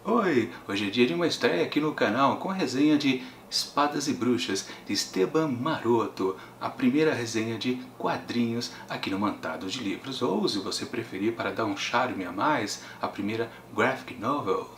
Oi, hoje é dia de uma estreia aqui no canal com a resenha de Espadas e Bruxas, de Esteban Maroto, a primeira resenha de quadrinhos aqui no Mantados de Livros, ou, se você preferir para dar um charme a mais, a primeira graphic novel.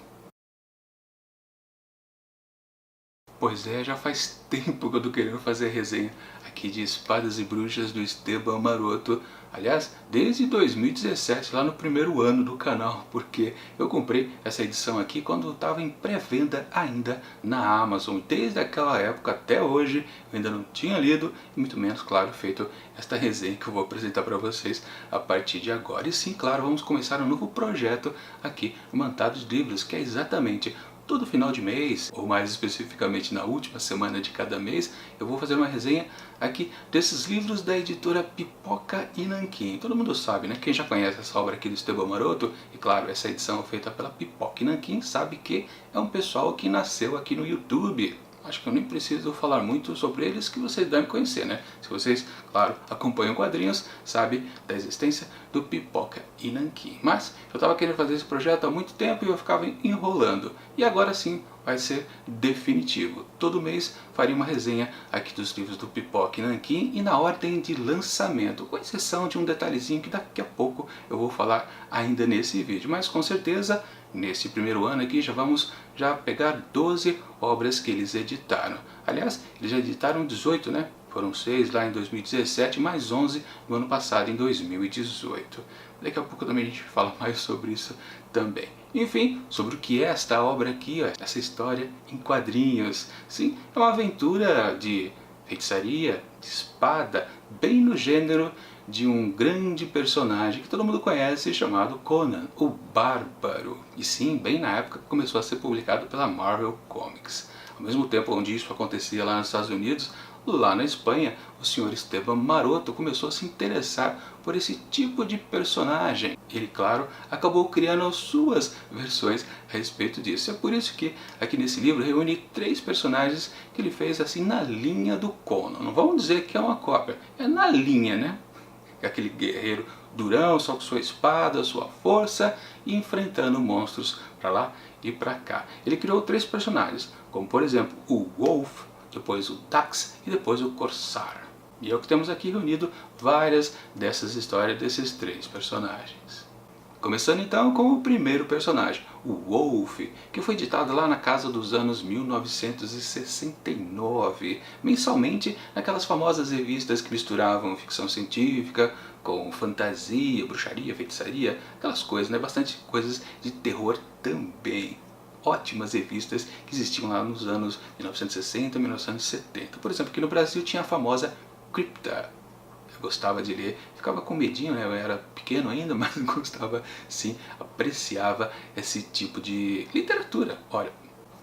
Pois é, já faz tempo que eu tô querendo fazer a resenha aqui de Espadas e Bruxas do Esteban Maroto. Aliás, desde 2017, lá no primeiro ano do canal, porque eu comprei essa edição aqui quando estava em pré-venda ainda na Amazon. Desde aquela época até hoje eu ainda não tinha lido e muito menos, claro, feito esta resenha que eu vou apresentar para vocês a partir de agora. E sim, claro, vamos começar um novo projeto aqui no Mantados de Livros, que é exatamente todo final de mês, ou mais especificamente na última semana de cada mês, eu vou fazer uma resenha aqui desses livros da editora Pipoca e Nanquim. Todo mundo sabe, né? Quem já conhece essa obra aqui do Esteban Maroto, e claro, essa edição feita pela Pipoca e Nanquim, sabe que é um pessoal que nasceu aqui no YouTube. Acho que eu nem preciso falar muito sobre eles, que vocês devem conhecer, né? Se vocês, claro, acompanham quadrinhos, sabem da existência do Pipoca e Nanquim. Mas eu estava querendo fazer esse projeto há muito tempo e eu ficava enrolando. E agora sim vai ser definitivo. Todo mês faria uma resenha aqui dos livros do Pipoca e Nanquim e na ordem de lançamento, com exceção de um detalhezinho que daqui a pouco eu vou falar ainda nesse vídeo. Mas com certeza, nesse primeiro ano aqui, já vamos pegar 12 obras que eles editaram. Aliás, eles já editaram 18, né? Foram 6 lá em 2017, mais 11 no ano passado, em 2018. Daqui a pouco também a gente fala mais sobre isso também. Enfim, sobre o que é esta obra aqui, ó, essa história em quadrinhos. Sim, é uma aventura de feitiçaria, de espada, bem no gênero de um grande personagem que todo mundo conhece, chamado Conan, o Bárbaro. E sim, bem na época que começou a ser publicado pela Marvel Comics. Ao mesmo tempo onde isso acontecia lá nos Estados Unidos, lá na Espanha, o senhor Esteban Maroto começou a se interessar por esse tipo de personagem. Ele, claro, acabou criando suas versões a respeito disso. É por isso que aqui nesse livro reúne 3 personagens que ele fez assim na linha do Conan. Não vamos dizer que é uma cópia, é na linha, né? Aquele guerreiro durão, só com sua espada, sua força, e enfrentando monstros para lá e para cá. Ele criou 3 personagens, como por exemplo o Wolf, depois o Dax e depois o Corsair. E é o que temos aqui reunido várias dessas histórias desses 3 personagens. Começando então com o primeiro personagem, o Wolf, que foi editado lá na casa dos anos 1969, mensalmente naquelas famosas revistas que misturavam ficção científica com fantasia, bruxaria, feitiçaria, aquelas coisas, né? Bastante coisas de terror também. Ótimas revistas que existiam lá nos anos 1960 e 1970. Por exemplo, aqui no Brasil tinha a famosa Cripta. Eu gostava de ler, ficava com medinho, né? Eu era pequeno ainda, mas gostava sim, apreciava esse tipo de literatura. Olha,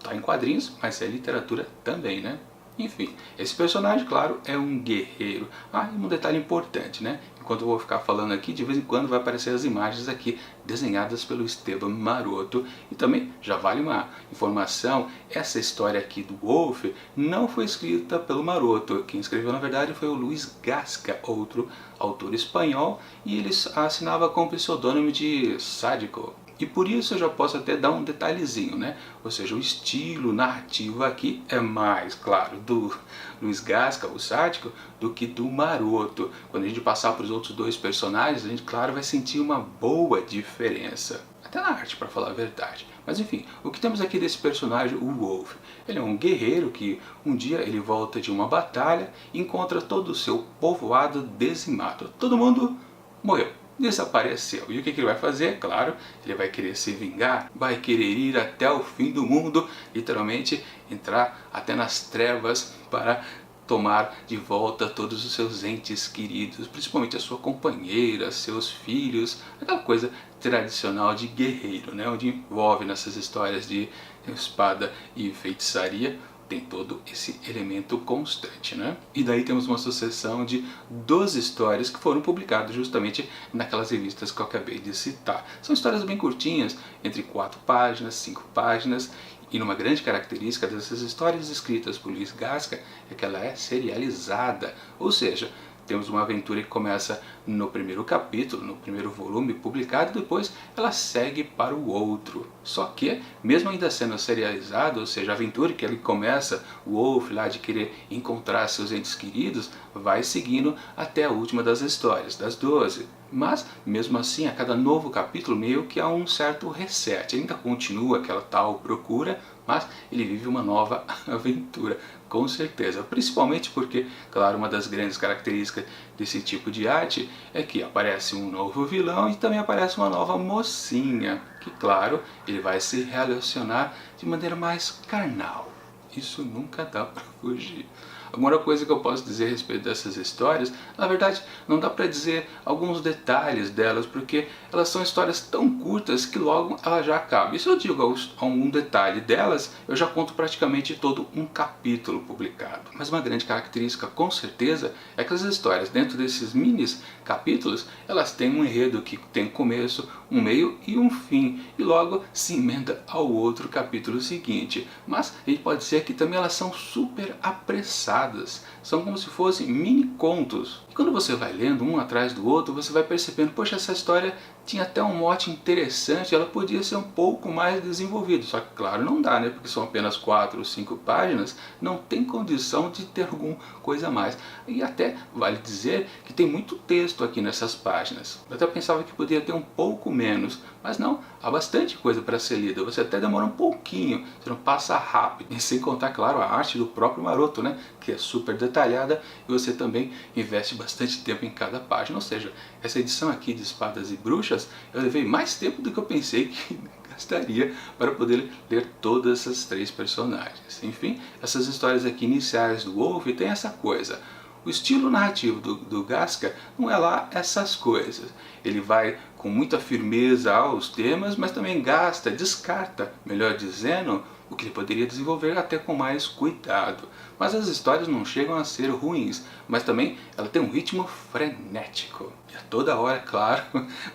tá em quadrinhos, mas é literatura também, né? Enfim, esse personagem, claro, é um guerreiro. Ah, e um detalhe importante, né? Enquanto eu vou ficar falando aqui, de vez em quando vai aparecer as imagens aqui desenhadas pelo Esteban Maroto. E também, já vale uma informação, essa história aqui do Wolf não foi escrita pelo Maroto. Quem escreveu, na verdade, foi o Luis Gasca, outro autor espanhol, e ele assinava com o pseudônimo de Sádico. E por isso eu já posso até dar um detalhezinho, né? Ou seja, o estilo narrativo aqui é mais, claro, do Luis Gasca, o Sádico, do que do Maroto. Quando a gente passar para os outros 2 personagens, a gente, claro, vai sentir uma boa diferença. Até na arte, para falar a verdade. Mas enfim, o que temos aqui desse personagem, o Wolf? Ele é um guerreiro que um dia ele volta de uma batalha e encontra todo o seu povoado dizimado. Todo mundo morreu. Desapareceu. E o que ele vai fazer? Claro, ele vai querer se vingar, vai querer ir até o fim do mundo, literalmente entrar até nas trevas para tomar de volta todos os seus entes queridos, principalmente a sua companheira, seus filhos, aquela coisa tradicional de guerreiro, né? Onde envolve nessas histórias de espada e feitiçaria, tem todo esse elemento constante, né? E daí temos uma sucessão de 12 histórias que foram publicadas justamente naquelas revistas que eu acabei de citar. São histórias bem curtinhas, entre 4 páginas, 5 páginas, e uma grande característica dessas histórias escritas por Luis Gasca é que ela é serializada, ou seja, temos uma aventura que começa no primeiro capítulo, no primeiro volume publicado, e depois ela segue para o outro. Só que, mesmo ainda sendo serializado, ou seja, a aventura que ele começa, o Wolf lá de querer encontrar seus entes queridos, vai seguindo até a última das histórias, das 12. Mas, mesmo assim, a cada novo capítulo meio que há um certo reset. Ele ainda continua aquela tal procura, mas ele vive uma nova aventura, com certeza. Principalmente porque, claro, uma das grandes características desse tipo de arte é que aparece um novo vilão e também aparece uma nova mocinha, que, claro, ele vai se relacionar de maneira mais carnal. Isso nunca dá para fugir. Alguma coisa que eu posso dizer a respeito dessas histórias, na verdade não dá para dizer alguns detalhes delas, porque elas são histórias tão curtas que logo ela já acaba. E se eu digo algum detalhe delas, eu já conto praticamente todo um capítulo publicado. Mas uma grande característica, com certeza, é que as histórias dentro desses mini capítulos, elas têm um enredo que tem um começo, um meio e um fim, e logo se emenda ao outro capítulo seguinte. Mas a gente pode dizer que também elas são super apressadas. São como se fossem mini contos. E quando você vai lendo um atrás do outro, você vai percebendo, poxa, essa história tinha até um mote interessante, ela podia ser um pouco mais desenvolvida. Só que, claro, não dá, né? Porque são apenas 4 ou 5 páginas, não tem condição de ter alguma coisa a mais. E até vale dizer que tem muito texto aqui nessas páginas. Eu até pensava que poderia ter um pouco menos, mas não, há bastante coisa para ser lida. Você até demora um pouquinho, você não passa rápido. E sem contar, claro, a arte do próprio Maroto, né? Que é super detalhada e você também investe bastante tempo em cada página. Ou seja, essa edição aqui de Espadas e Bruxas, eu levei mais tempo do que eu pensei que gastaria para poder ler todas essas 3 personagens. Enfim, essas histórias aqui iniciais do Wolf tem essa coisa. O estilo narrativo do Gasca não é lá essas coisas. Ele vai com muita firmeza aos temas, mas também descarta, melhor dizendo, o que ele poderia desenvolver até com mais cuidado. Mas as histórias não chegam a ser ruins, mas também ela tem um ritmo frenético. E a toda hora, claro,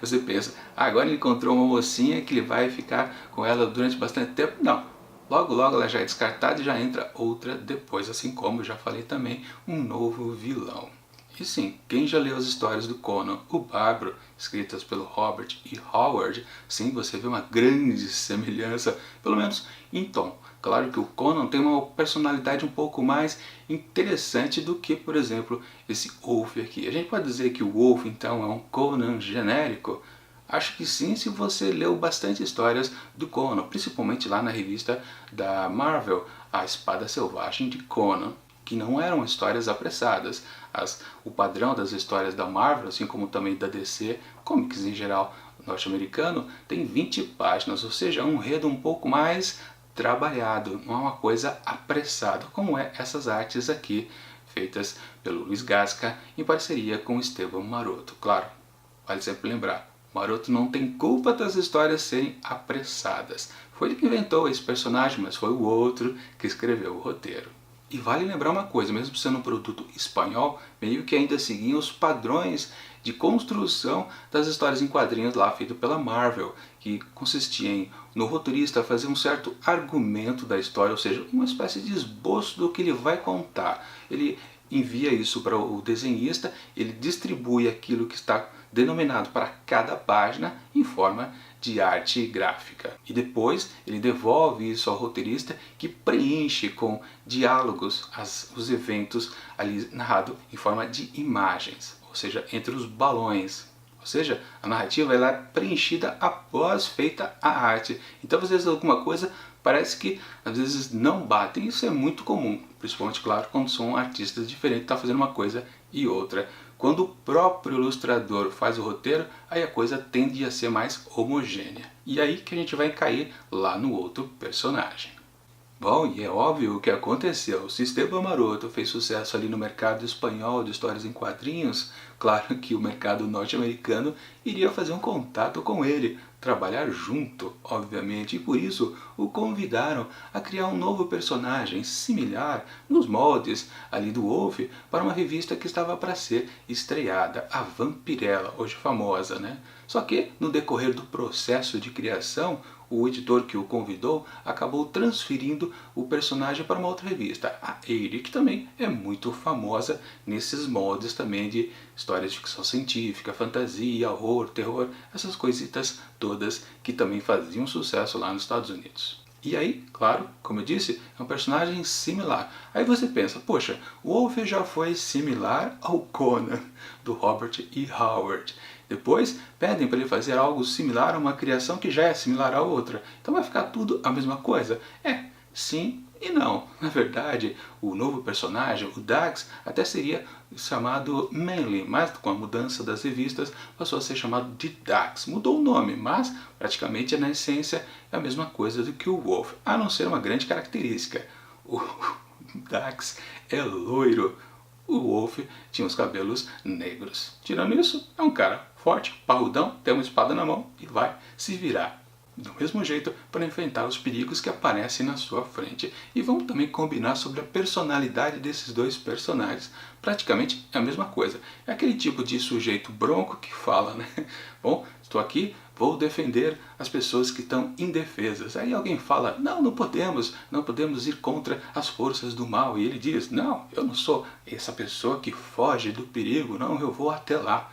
você pensa, agora ele encontrou uma mocinha que ele vai ficar com ela durante bastante tempo. Não. Logo, logo ela já é descartada e já entra outra depois, assim como eu já falei também, um novo vilão. E sim, quem já leu as histórias do Conan o Bárbaro, escritas pelo Robert E. Howard, sim, você vê uma grande semelhança, pelo menos em tom. Claro que o Conan tem uma personalidade um pouco mais interessante do que, por exemplo, esse Wolf aqui. A gente pode dizer que o Wolf, então, é um Conan genérico? Acho que sim, se você leu bastante histórias do Conan, principalmente lá na revista da Marvel, A Espada Selvagem de Conan, que não eram histórias apressadas. O padrão das histórias da Marvel, assim como também da DC, comics em geral norte-americano, tem 20 páginas, ou seja, um enredo um pouco mais trabalhado, não é uma coisa apressada, como é essas artes aqui, feitas pelo Luiz Gasca em parceria com Esteban Maroto. Claro, vale sempre lembrar, Maroto não tem culpa das histórias serem apressadas. Foi ele que inventou esse personagem, mas foi o outro que escreveu o roteiro. E vale lembrar uma coisa, mesmo sendo um produto espanhol, meio que ainda seguiam os padrões de construção das histórias em quadrinhos lá feito pela Marvel, que consistia em, no roteirista fazer um certo argumento da história, ou seja, uma espécie de esboço do que ele vai contar. Ele envia isso para o desenhista, ele distribui aquilo que está denominado para cada página em forma de arte gráfica. E depois ele devolve isso ao roteirista, que preenche com diálogos os eventos ali narrado em forma de imagens, ou seja, entre os balões. Ou seja, a narrativa ela é preenchida após feita a arte. Então às vezes alguma coisa parece que às vezes não batem. Isso é muito comum, principalmente, claro, quando são artistas diferentes que estão fazendo uma coisa e outra. Quando o próprio ilustrador faz o roteiro, aí a coisa tende a ser mais homogênea. E aí que a gente vai cair lá no outro personagem. Bom, e é óbvio o que aconteceu. Se Esteban Maroto fez sucesso ali no mercado espanhol de histórias em quadrinhos, claro que o mercado norte-americano iria fazer um contato com ele, trabalhar junto, obviamente, e por isso o convidaram a criar um novo personagem similar nos moldes ali do Wolf para uma revista que estava para ser estreada, a Vampirella, hoje famosa, né? Só que no decorrer do processo de criação, o editor que o convidou acabou transferindo o personagem para uma outra revista, a Eire, que também é muito famosa nesses moldes também de histórias de ficção científica, fantasia, horror, terror, essas coisitas todas que também faziam sucesso lá nos Estados Unidos. E aí, claro, como eu disse, é um personagem similar. Aí você pensa, poxa, o Wolfe já foi similar ao Conan, do Robert E. Howard. Depois pedem para ele fazer algo similar a uma criação que já é similar a outra. Então vai ficar tudo a mesma coisa? Sim e não. Na verdade, o novo personagem, o Dax, até seria chamado Manly, mas com a mudança das revistas passou a ser chamado de Dax. Mudou o nome, mas praticamente na essência é a mesma coisa do que o Wolf, a não ser uma grande característica. O Dax é loiro. O Wolf tinha os cabelos negros. Tirando isso, é um cara forte, parrudão, tem uma espada na mão e vai se virar do mesmo jeito para enfrentar os perigos que aparecem na sua frente. E vamos também combinar sobre a personalidade desses dois personagens. Praticamente é a mesma coisa. É aquele tipo de sujeito bronco que fala, né? Bom, estou aqui, vou defender as pessoas que estão indefesas. Aí alguém fala, não podemos ir contra as forças do mal. E ele diz, não, eu não sou essa pessoa que foge do perigo, não, eu vou até lá.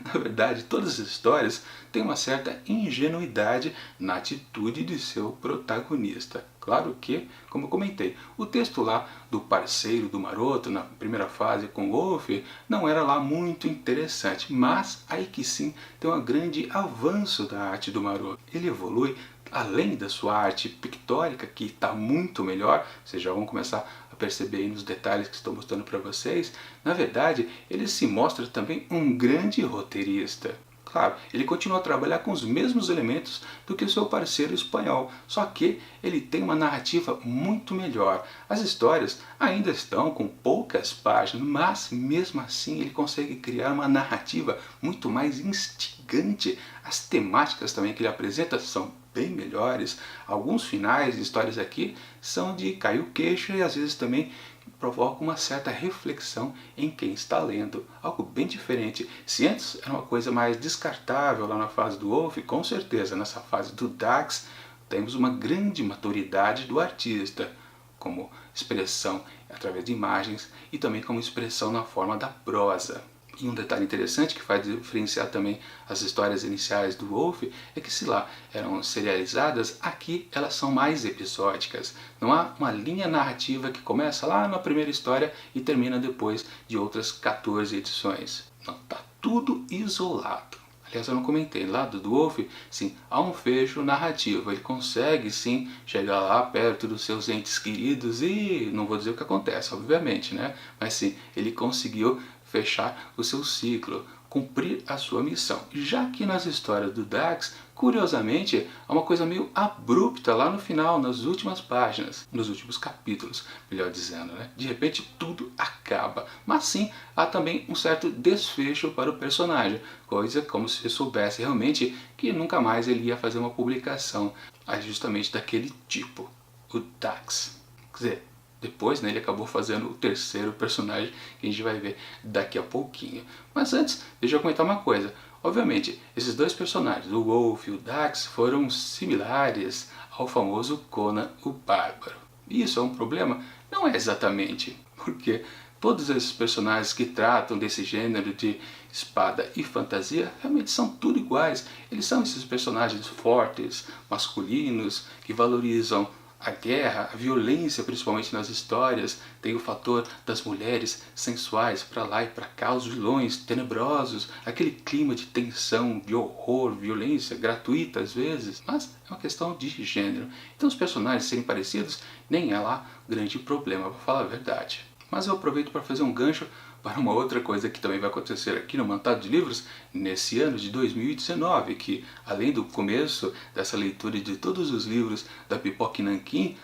Na verdade, todas as histórias têm uma certa ingenuidade na atitude de seu protagonista. Claro que, como eu comentei, o texto lá do parceiro do maroto, na primeira fase com o Wolf, não era lá muito interessante, mas aí que sim tem um grande avanço da arte do maroto. Ele evolui além da sua arte pictórica, que está muito melhor, vocês já vão começar a perceber aí nos detalhes que estou mostrando para vocês. Na verdade, ele se mostra também um grande roteirista. Claro, ele continua a trabalhar com os mesmos elementos do que o seu parceiro espanhol, só que ele tem uma narrativa muito melhor. As histórias ainda estão com poucas páginas, mas mesmo assim ele consegue criar uma narrativa muito mais instigante. As temáticas também que ele apresenta são bem melhores. Alguns finais de histórias aqui são de cair o queixo e às vezes também provoca uma certa reflexão em quem está lendo. Algo bem diferente. Se antes era uma coisa mais descartável lá na fase do Wolf, com certeza nessa fase do Dax temos uma grande maturidade do artista, como expressão através de imagens e também como expressão na forma da prosa. E um detalhe interessante que faz diferenciar também as histórias iniciais do Wolf é que se lá eram serializadas, aqui elas são mais episódicas. Não há uma linha narrativa que começa lá na primeira história e termina depois de outras 14 edições. Não, está tudo isolado. Aliás, eu não comentei, lá do Wolf, sim, há um fecho narrativo. Ele consegue, sim, chegar lá perto dos seus entes queridos e não vou dizer o que acontece, obviamente, né? Mas sim, ele conseguiu fechar o seu ciclo, cumprir a sua missão. Já que nas histórias do Dax, curiosamente, há uma coisa meio abrupta lá no final, nas últimas páginas, nos últimos capítulos, melhor dizendo, né? De repente tudo acaba, mas sim, há também um certo desfecho para o personagem, coisa como se soubesse realmente que nunca mais ele ia fazer uma publicação justamente daquele tipo, o Dax. Quer dizer, depois, né, ele acabou fazendo o terceiro personagem que a gente vai ver daqui a pouquinho. Mas antes, deixa eu comentar uma coisa. Obviamente, esses dois personagens, o Wolf e o Dax, foram similares ao famoso Conan o Bárbaro. E isso é um problema? Não é exatamente, porque todos esses personagens que tratam desse gênero de espada e fantasia realmente são tudo iguais. Eles são esses personagens fortes, masculinos, que valorizam a guerra, a violência, principalmente nas histórias. Tem o fator das mulheres sensuais para lá e para cá, os vilões tenebrosos, aquele clima de tensão, de horror, violência gratuita às vezes, mas é uma questão de gênero. Então os personagens serem parecidos nem é lá grande problema, para falar a verdade. Mas eu aproveito para fazer um gancho para uma outra coisa que também vai acontecer aqui no Mantado de Livros nesse ano de 2019, que além do começo dessa leitura de todos os livros da Pipoca Nanquim,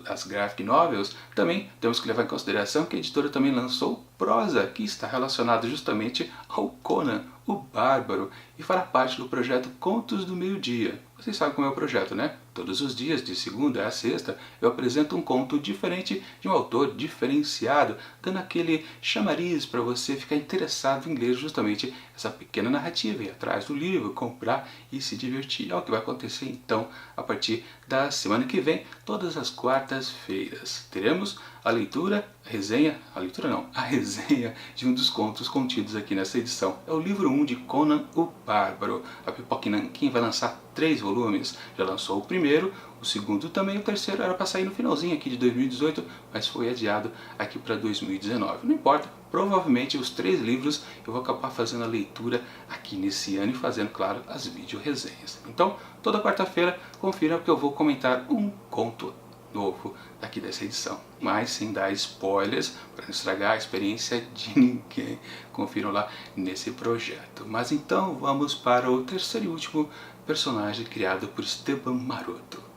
as graphic novels, também temos que levar em consideração que a editora também lançou prosa, que está relacionada justamente ao Conan, o Bárbaro e fará parte do projeto Contos do Meio-Dia. Vocês sabem como é o projeto, né? Todos os dias, de segunda a sexta, eu apresento um conto diferente de um autor diferenciado, dando aquele chamariz para você ficar interessado em ler justamente essa pequena narrativa, ir atrás do livro, comprar e se divertir. É o que vai acontecer então a partir da semana que vem, todas as quartas-feiras. Teremos a leitura, a resenha de um dos contos contidos aqui nessa edição. É o livro 1 de Conan o Bárbaro. A Pipoca Nanquim vai lançar 3 volumes. Já lançou o primeiro, o segundo também, o terceiro era para sair no finalzinho aqui de 2018, mas foi adiado aqui para 2019. Não importa, provavelmente os 3 livros eu vou acabar fazendo a leitura aqui nesse ano e fazendo, claro, as vídeo-resenhas. Então, toda quarta-feira, confira porque eu vou comentar um conto novo aqui dessa edição, mas sem dar spoilers para não estragar a experiência de ninguém. Confiram lá nesse projeto. Mas então vamos para o terceiro e último personagem criado por Esteban Maroto.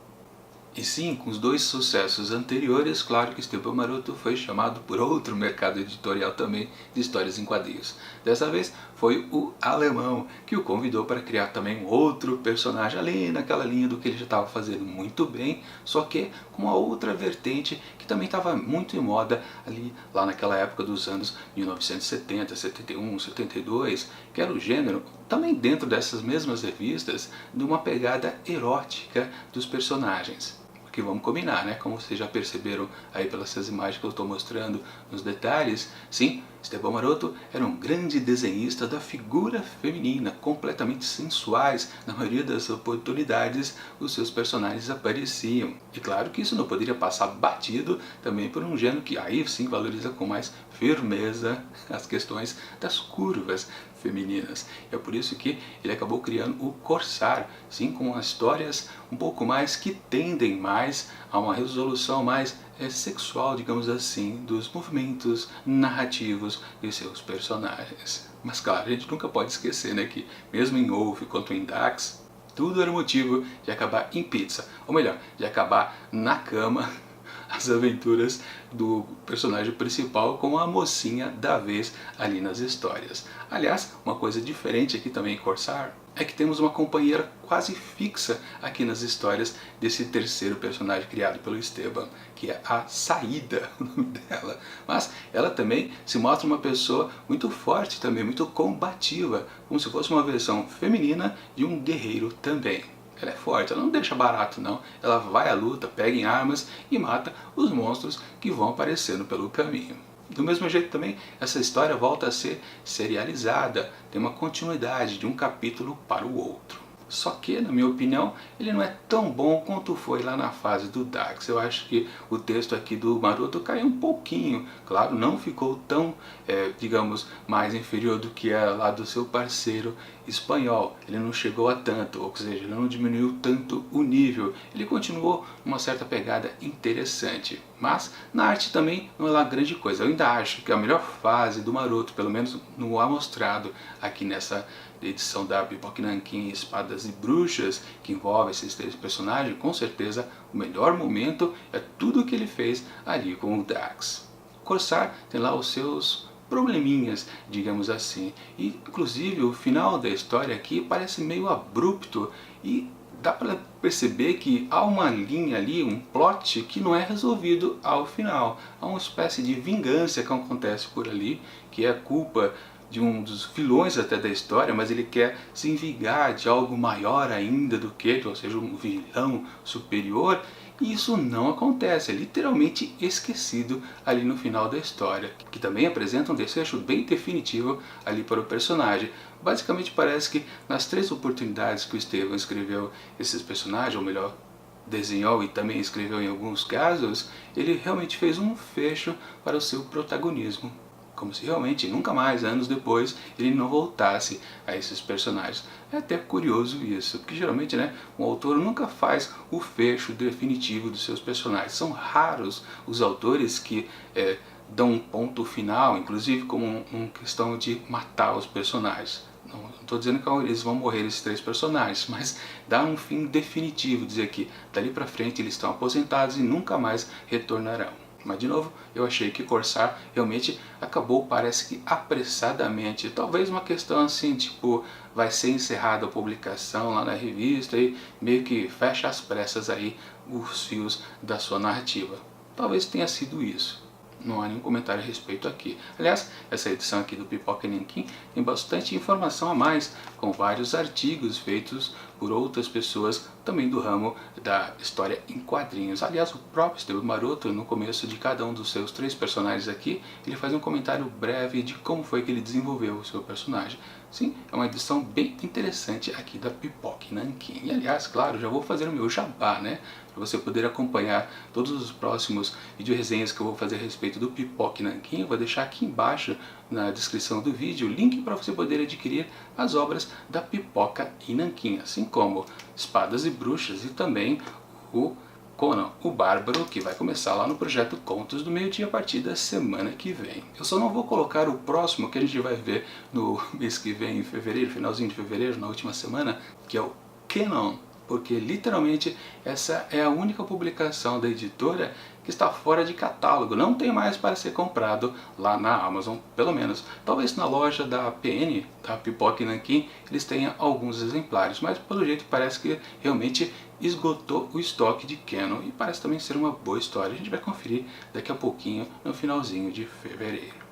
E sim, com os 2 sucessos anteriores, claro que Esteban Maroto foi chamado por outro mercado editorial também de histórias em quadrinhos. Dessa vez foi o alemão, que o convidou para criar também um outro personagem ali naquela linha do que ele já estava fazendo muito bem, só que com uma outra vertente que também estava muito em moda ali lá naquela época dos anos 1970, 71, 72, que era o gênero, também dentro dessas mesmas revistas, de uma pegada erótica dos personagens. Que vamos combinar, né? Como vocês já perceberam aí pelas imagens que eu estou mostrando nos detalhes, sim, Esteban Maroto era um grande desenhista da figura feminina, completamente sensuais. Na maioria das oportunidades, os seus personagens apareciam. E claro que isso não poderia passar batido também por um gênero que aí sim valoriza com mais firmeza as questões das curvas femininas. É por isso que ele acabou criando o Corsário, sim, com histórias um pouco mais que tendem mais a uma resolução mais sexual, digamos assim, dos movimentos narrativos de seus personagens. Mas claro, a gente nunca pode esquecer, né, que mesmo em Wolf quanto em Dax, tudo era motivo de acabar em pizza, ou melhor, de acabar na cama, as aventuras do personagem principal com a mocinha da vez ali nas histórias. Aliás, uma coisa diferente aqui também em Corsário é que temos uma companheira quase fixa aqui nas histórias desse terceiro personagem criado pelo Esteban, que é a Saída, o nome dela. Mas ela também se mostra uma pessoa muito forte também, muito combativa, como se fosse uma versão feminina de um guerreiro também. Ela é forte, ela não deixa barato não, ela vai à luta, pega em armas e mata os monstros que vão aparecendo pelo caminho. Do mesmo jeito também, essa história volta a ser serializada, tem uma continuidade de um capítulo para o outro. Só que, na minha opinião, ele não é tão bom quanto foi lá na fase do Dax. Eu acho que o texto aqui do Maroto caiu um pouquinho. Claro, não ficou tão, digamos, mais inferior do que é lá do seu parceiro espanhol. Ele não chegou a tanto, ou seja, ele não diminuiu tanto o nível. Ele continuou uma certa pegada interessante. Mas na arte também não é lá grande coisa. Eu ainda acho que a melhor fase do Maroto, pelo menos no amostrado aqui nessa edição da Pipoca Nanquim Espadas e Bruxas, que envolve esses 3 personagens, com certeza o melhor momento é tudo o que ele fez ali com o Dax. O Corsário tem lá os seus probleminhas, digamos assim, e inclusive o final da história aqui parece meio abrupto e dá para perceber que há uma linha ali, um plot que não é resolvido ao final. Há uma espécie de vingança que acontece por ali, que é culpa de um dos vilões até da história, mas ele quer se vingar de algo maior ainda do que ele, ou seja, um vilão superior, e isso não acontece, é literalmente esquecido ali no final da história, que também apresenta um desfecho bem definitivo ali para o personagem. Basicamente parece que nas 3 oportunidades que o Esteban escreveu esses personagens, ou melhor, desenhou e também escreveu em alguns casos, ele realmente fez um fecho para o seu protagonismo. Como se realmente nunca mais, anos depois, ele não voltasse a esses personagens. É até curioso isso, porque geralmente, né, um autor nunca faz o fecho definitivo dos seus personagens. São raros os autores que dão um ponto final, inclusive como uma questão de matar os personagens. Não estou dizendo que eles vão morrer, esses 3 personagens, mas dá um fim definitivo, dizer que dali para frente eles estão aposentados e nunca mais retornarão. Mas de novo, eu achei que Corsair realmente acabou, parece que apressadamente. Talvez uma questão assim, tipo, vai ser encerrada a publicação lá na revista e meio que fecha às pressas aí os fios da sua narrativa. Talvez tenha sido isso. Não há nenhum comentário a respeito aqui. Aliás, essa edição aqui do Pipoca Nanquim tem bastante informação a mais, com vários artigos feitos por outras pessoas também do ramo da história em quadrinhos. Aliás, o próprio Esteban Maroto, no começo de cada um dos seus 3 personagens aqui, ele faz um comentário breve de como foi que ele desenvolveu o seu personagem. Sim, é uma edição bem interessante aqui da Pipoca Nanquim. E aliás, claro, já vou fazer o meu jabá, né? Para você poder acompanhar todos os próximos vídeo-resenhas que eu vou fazer a respeito do Pipoca Nanquim, eu vou deixar aqui embaixo na descrição do vídeo o link para você poder adquirir as obras da Pipoca Nanquim, assim como Espadas e Bruxas e também o Conan, o Bárbaro, que vai começar lá no projeto Contos do Meio-Dia a partir da semana que vem. Eu só não vou colocar o próximo que a gente vai ver no mês que vem, em fevereiro, finalzinho de fevereiro, na última semana, que é o Kenon, porque literalmente essa é a única publicação da editora que está fora de catálogo, não tem mais para ser comprado lá na Amazon, pelo menos. Talvez na loja da PN, da Pipoca Nanquim, eles tenham alguns exemplares, mas pelo jeito parece que realmente esgotou o estoque de Kenon e parece também ser uma boa história. A gente vai conferir daqui a pouquinho, no finalzinho de fevereiro.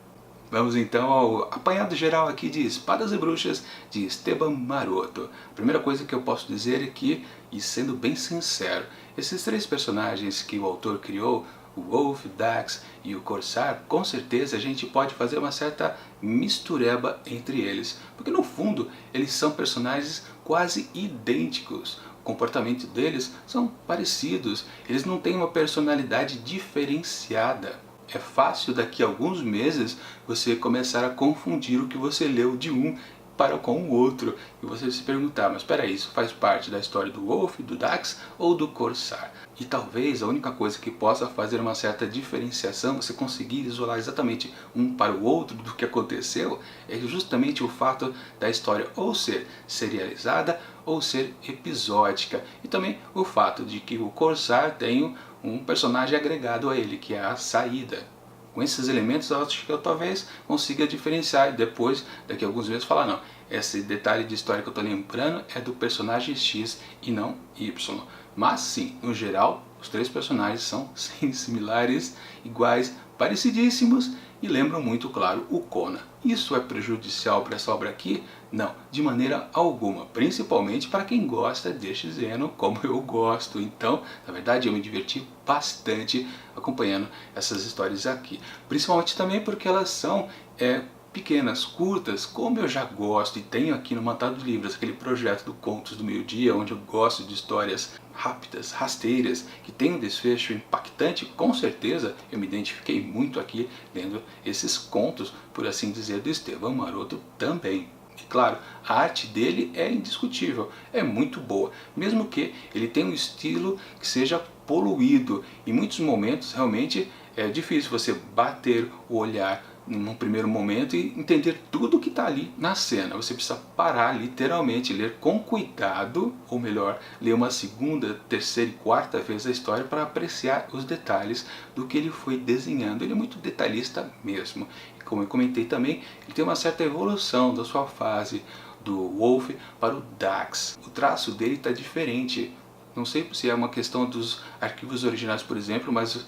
Vamos então ao apanhado geral aqui de Espadas e Bruxas de Esteban Maroto. A primeira coisa que eu posso dizer é que, e sendo bem sincero, esses 3 personagens que o autor criou, o Wolf, Dax e o Corsair, com certeza a gente pode fazer uma certa mistureba entre eles, porque no fundo eles são personagens quase idênticos. O comportamento deles são parecidos, eles não têm uma personalidade diferenciada. É fácil daqui a alguns meses você começar a confundir o que você leu de um para com o outro e você se perguntar, mas espera aí, isso faz parte da história do Wolf, do Dax ou do Corsair? E talvez a única coisa que possa fazer uma certa diferenciação, você conseguir isolar exatamente um para o outro do que aconteceu, é justamente o fato da história ou ser serializada ou ser episódica. E também o fato de que o Corsair tem um personagem agregado a ele, que é a Saída. Com esses elementos eu acho que eu talvez consiga diferenciar e depois, daqui a alguns meses, falar não, esse detalhe de história que eu estou lembrando é do personagem X e não Y. Mas sim, no geral, os 3 personagens são sim similares, iguais, parecidíssimos e lembram muito, claro, o Conan. Isso é prejudicial para essa obra aqui? Não, de maneira alguma, principalmente para quem gosta deste gênero como eu gosto. Então, na verdade, eu me diverti bastante acompanhando essas histórias aqui. Principalmente também porque elas são pequenas, curtas, como eu já gosto e tenho aqui no Matado de Livros, aquele projeto do Contos do Meio-Dia, onde eu gosto de histórias rápidas, rasteiras, que tem um desfecho impactante. Com certeza eu me identifiquei muito aqui lendo esses contos, por assim dizer, do Esteban Maroto também. E claro, a arte dele é indiscutível, é muito boa, mesmo que ele tenha um estilo que seja poluído. Em muitos momentos realmente é difícil você bater o olhar num primeiro momento e entender tudo que está ali na cena. Você precisa parar literalmente, ler com cuidado, ou melhor, ler uma segunda, terceira e quarta vez a história para apreciar os detalhes do que ele foi desenhando. Ele é muito detalhista mesmo. E como eu comentei também, ele tem uma certa evolução da sua fase do Wolf para o Dax. O traço dele está diferente. Não sei se é uma questão dos arquivos originais, por exemplo, mas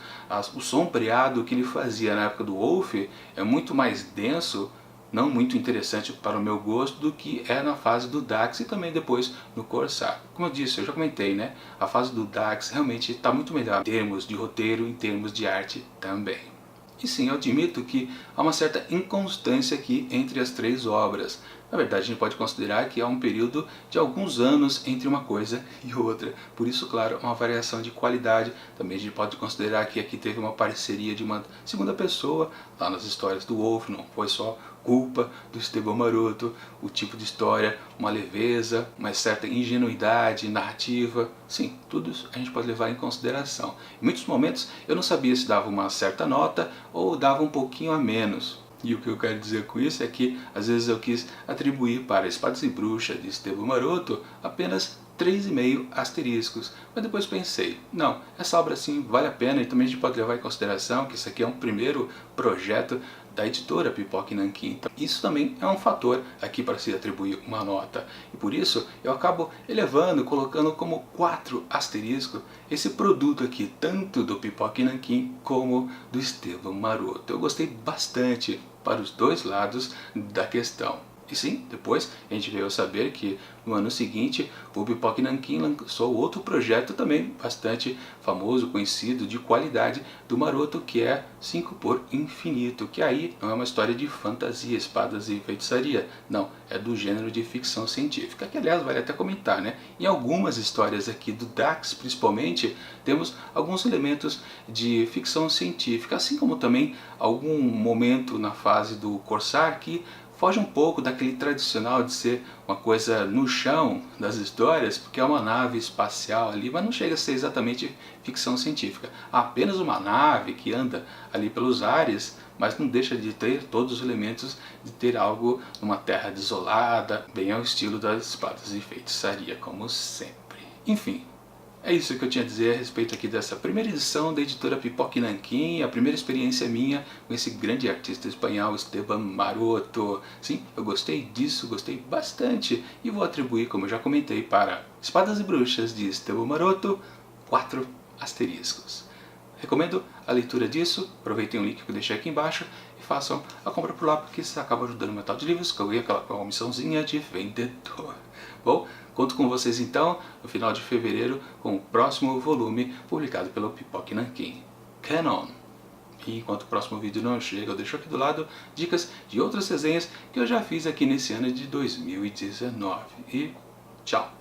o sombreado que ele fazia na época do Wolf é muito mais denso, não muito interessante para o meu gosto, do que é na fase do Dax e também depois no Corsair. Como eu disse, eu já comentei, né? A fase do Dax realmente está muito melhor em termos de roteiro, em termos de arte também. E sim, eu admito que há uma certa inconstância aqui entre as 3 obras. Na verdade, a gente pode considerar que há um período de alguns anos entre uma coisa e outra. Por isso, claro, uma variação de qualidade. Também a gente pode considerar que aqui teve uma parceria de uma segunda pessoa, lá nas histórias do Wolf, não foi só culpa do Esteban Maroto, o tipo de história, uma leveza, uma certa ingenuidade narrativa. Sim, tudo isso a gente pode levar em consideração. Em muitos momentos eu não sabia se dava uma certa nota ou dava um pouquinho a menos. E o que eu quero dizer com isso é que às vezes eu quis atribuir para Espadas e Bruxas de Esteban Maroto apenas 3,5 asteriscos. Mas depois pensei, não, essa obra sim vale a pena e também a gente pode levar em consideração que isso aqui é um primeiro projeto da editora Pipoca e Nanquim. Então, isso também é um fator aqui para se atribuir uma nota. E por isso eu acabo elevando, colocando como 4 asterisco esse produto aqui, tanto do Pipoca e Nanquim como do Esteban Maroto. Eu gostei bastante para os dois lados da questão. E sim, depois a gente veio a saber que no ano seguinte o Pipoca e Nanquim lançou outro projeto também bastante famoso, conhecido, de qualidade do Maroto, que é 5 por Infinito, que aí não é uma história de fantasia, espadas e feitiçaria, não, é do gênero de ficção científica, que aliás vale até comentar, né? Em algumas histórias aqui do Dax, principalmente, temos alguns elementos de ficção científica, assim como também algum momento na fase do Corsair que foge um pouco daquele tradicional de ser uma coisa no chão das histórias, porque é uma nave espacial ali, mas não chega a ser exatamente ficção científica. Há apenas uma nave que anda ali pelos ares, mas não deixa de ter todos os elementos de ter algo numa terra desolada, bem ao estilo das espadas e feitiçaria, como sempre. Enfim. É isso que eu tinha a dizer a respeito aqui dessa primeira edição da editora Pipoca e Nanquim, a primeira experiência minha com esse grande artista espanhol, Esteban Maroto. Sim, eu gostei disso, gostei bastante, e vou atribuir, como eu já comentei, para Espadas e Bruxas de Esteban Maroto, 4 asteriscos. Recomendo a leitura disso, aproveitem o link que eu deixei aqui embaixo e façam a compra por lá, porque isso acaba ajudando o meu tal de livros, que eu ganhei aquela comissãozinha de vendedor. Bom, conto com vocês então no final de fevereiro com o próximo volume publicado pelo Pipoca e Nanquim, Canon. E enquanto o próximo vídeo não chega, eu deixo aqui do lado dicas de outras resenhas que eu já fiz aqui nesse ano de 2019. E tchau!